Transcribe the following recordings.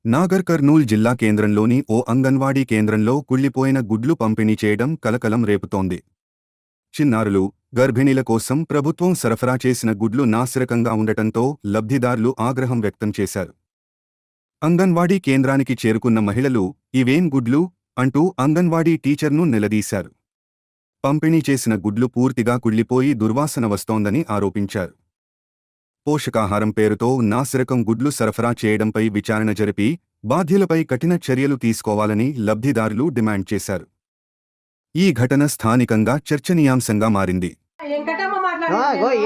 నాగర్ కర్నూల్ జిల్లా కేంద్రంలోని ఓ అంగన్వాడీ కేంద్రంలో కుళ్లిపోయిన గుడ్లు పంపిణీ చేయడం కలకలం రేపుతోంది. చిన్నారులు, గర్భిణీల కోసం ప్రభుత్వం సరఫరా చేసిన గుడ్లు నాసిరకంగా ఉండటంతో లబ్ధిదారులు ఆగ్రహం వ్యక్తం చేశారు. అంగన్వాడీ కేంద్రానికి చేరుకున్న మహిళలు, ఇవేం గుడ్లు అంటూ అంగన్వాడీ టీచర్ను నిలదీశారు. పంపిణీ చేసిన గుడ్లు పూర్తిగా కుళ్లిపోయి దుర్వాసన వస్తోందని ఆరోపించారు. పోషకాహారం పేరుతో నాసిరకం గుడ్లు సరఫరా చేయడంపై విచారణ జరిపి బాధ్యులపై కఠిన చర్యలు తీసుకోవాలని లబ్ధిదారులు డిమాండ్ చేశారు. ఈ ఘటన స్థానికంగా చర్చనీయాంశంగా మారింది.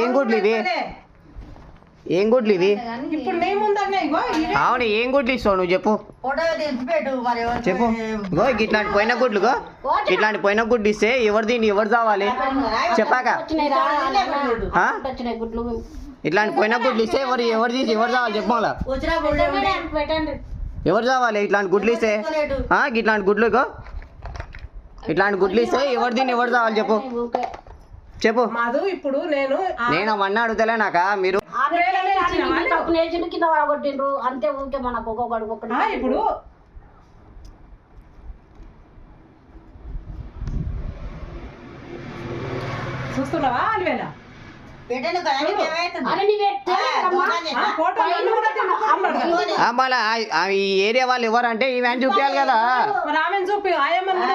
ఏం గుడ్లు ఇవి? ఏం గుడ్లు ఇవి? అవును, ఏం గుడ్లు ఇస్తావు నువ్వు చెప్పు చెప్పు. ఇట్లాంటి పోయిన గుడ్లు ఇట్లాంటి పోయిన గుడ్లు ఇస్తే ఎవరు దీన్ని ఎవరు చావాలి చెప్పాక? ఇట్లాంటి పోయిన గుడ్లు ఇస్తే ఎవరు తీసి ఎవరు చావాలి చెప్పు. ఎవరు చావాలి ఇట్లాంటి గుడ్లు ఇస్తే? ఇట్లాంటి గుడ్లు ఇట్లాంటి గుడ్లు ఇస్తే ఎవరు దీన్ని ఎవరు చావాలి చెప్పు చెప్పు. ఇప్పుడు నేను అవన్నీ అడుగుతలే నాక మీరు ఇప్పుడు చూస్తున్నావా అలివేలా ఈ ఏరియా వాళ్ళు ఎవరంటే ఈ వ్యాన్ చూపించాలి కదా. చూపి ఆయమ్మని